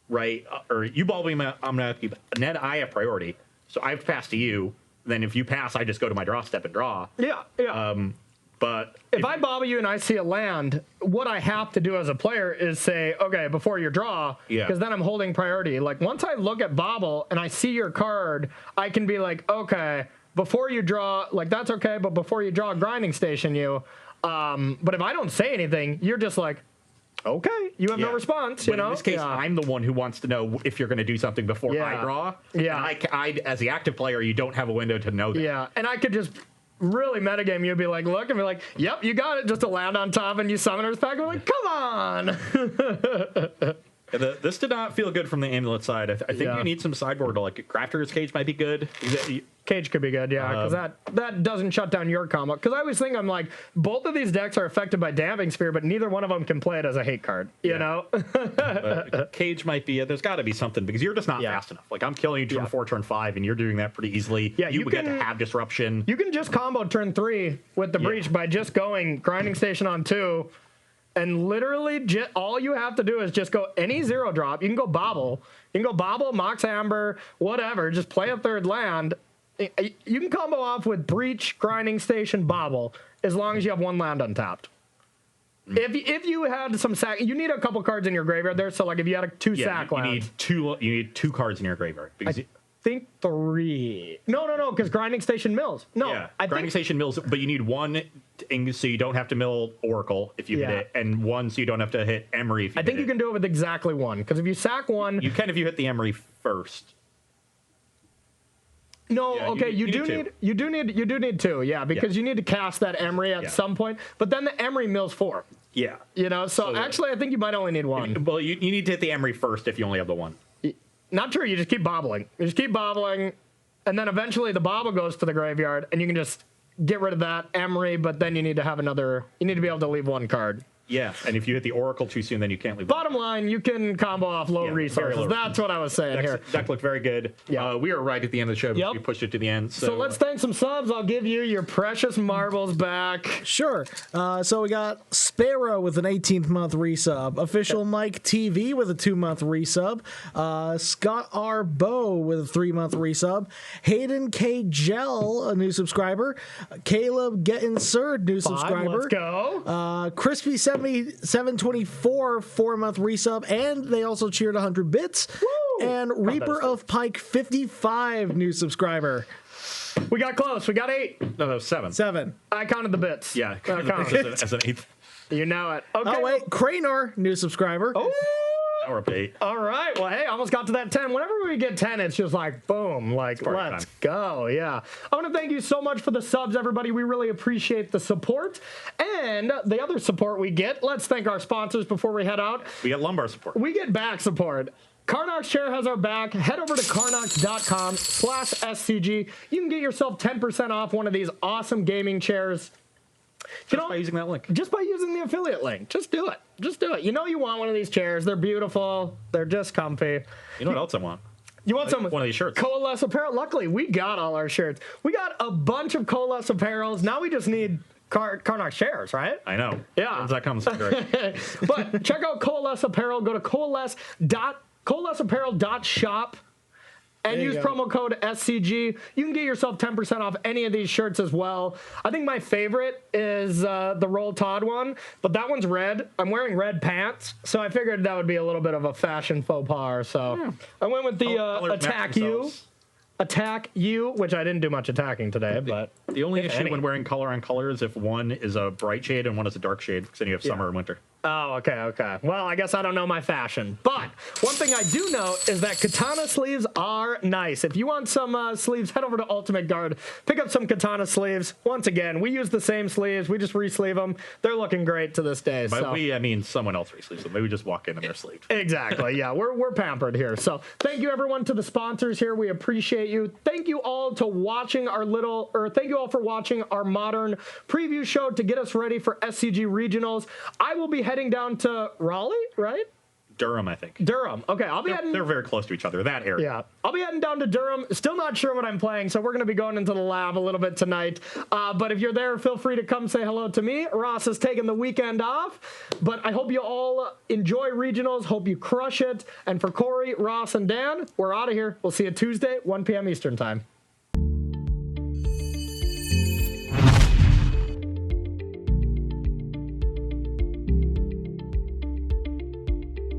right? Or you bobble me on my upkeep, and then I have priority. So I have to pass to you. Then if you pass, I just go to my draw step and draw. Yeah. But If I bobble you and I see a land, what I have to do as a player is say, okay, before your draw, Yeah. because then I'm holding priority. Like, once I look at bobble and I see your card, I can be like, okay, before you draw, like, that's okay, but before you draw a grinding station, but if I don't say anything, you're just like, okay, you have no response, But in this case, I'm the one who wants to know if you're going to do something before I draw. Yeah. And I, as the active player, you don't have a window to know that. Yeah, and I could just really metagame you, be like, look, and be like, yep, you got it, just to land on top and you summoners pack. I'm like, come on. This did not feel good from the Amulet side. I think Yeah. you need some sideboard. Like Crafter's Cage might be good. Cage could be good, yeah, because that doesn't shut down your combo. Because I always think, I'm like, both of these decks are affected by Damping Sphere, but neither one of them can play it as a hate card, you know? Cage might be. There's got to be something because you're just not fast enough. Like I'm killing you turn 4, turn 5, and you're doing that pretty easily. Yeah, you you would get can- to have disruption. You can just combo turn 3 with the Breach by just going Grinding Station on 2, And literally, all you have to do is just go any 0-drop. You can go Bobble. You can go Bobble, Mox Amber, whatever. Just play a third land. You can combo off with Breach, Grinding Station, Bobble, as long as you have one land untapped. If you had some sack, you need a couple cards in your graveyard there. So like if you had two sack lands, you need 2 cards in your graveyard. Because I think 3. No, because Grinding Station mills. No, yeah, Grinding Station mills, but you need 1 so you don't have to mill Oracle if you hit it, and 1 so you don't have to hit Emery if you I think you can do it with exactly 1, because if you sack 1... You can if you hit the Emery first. No, yeah, okay, you do need 2, yeah, because you need to cast that Emery at some point, but then the Emery mills 4. Yeah. You know, so actually I think you might only need 1. Well, you need to hit the Emery first if you only have the 1. Not true, you just keep bobbling. You just keep bobbling, and then eventually the bobble goes to the graveyard, and you can just get rid of that Emery, but then you need to have you need to be able to leave 1 card. Yeah, and if you hit the Oracle too soon, then you can't leave. Bottom line, you can combo off low resources. That's what I was saying here. Deck looked very good. Yeah. We are right at the end of the show. Yep. We pushed it to the end. So let's thank some subs. I'll give you your precious marbles back. Sure. So we got Sparrow with an 18th month resub. Official Mike TV with a 2-month resub. Scott R. Bow with a 3-month resub. Hayden K. Gel, a new subscriber. Caleb Get Insert, new subscriber. Let's go. Crispy 724 4-month resub, and they also cheered 100 bits. Woo! And Reaper of Pike 55 new subscriber. We got close. We got 8. No, 7. I counted the bits. Yeah, as an 8th. You know it. Okay. Oh wait, Cranor, new subscriber. Oh. Now we're up to 8. All right. Well, hey, almost got to that 10. Whenever we get 10, it's just like, boom, like, let's go. Yeah. I want to thank you so much for the subs, everybody. We really appreciate the support. And the other support we get, let's thank our sponsors before we head out. We get lumbar support. We get back support. Karnox Chair has our back. Head over to karnox.com/SCG. You can get yourself 10% off one of these awesome gaming chairs. Just by using that link. Just by using the affiliate link. Just do it. Just do it. You know you want one of these chairs. They're beautiful. They're just comfy. You know what else I want? You want some one of these shirts? Coalesce apparel. Luckily, we got all our shirts. We got a bunch of Coalesce apparels. Now we just need Karnox chairs, right? I know. Yeah. That comes great. But check out Coalesce apparel. Go to coalesceapparel.shop. And use promo code SCG. You can get yourself 10% off any of these shirts as well. I think my favorite is the Roll Todd one, but that one's red. I'm wearing red pants, so I figured that would be a little bit of a fashion faux pas. So I went with the Attack You, which I didn't do much attacking today. But the only issue when wearing color on color is if one is a bright shade and one is a dark shade, because then you have summer and winter. Oh, okay. Well, I guess I don't know my fashion. But one thing I do know is that katana sleeves are nice. If you want some sleeves, head over to Ultimate Guard. Pick up some katana sleeves. Once again, we use the same sleeves. We just re-sleeve them. They're looking great to this day. By we, I mean someone else re-sleeves them. Maybe we just walk in and they're sleeved. Exactly, yeah. We're pampered here. So thank you, everyone, to the sponsors here. We appreciate you. Thank you all for watching our modern preview show to get us ready for SCG Regionals. I will be heading down to Raleigh, right? Durham, I think. Durham. Okay, They're very close to each other, that area. Yeah. I'll be heading down to Durham. Still not sure what I'm playing, so we're going to be going into the lab a little bit tonight. But if you're there, feel free to come say hello to me. Ross is taking the weekend off. But I hope you all enjoy regionals. Hope you crush it. And for Corey, Ross, and Dan, we're out of here. We'll see you Tuesday, 1 p.m. Eastern time.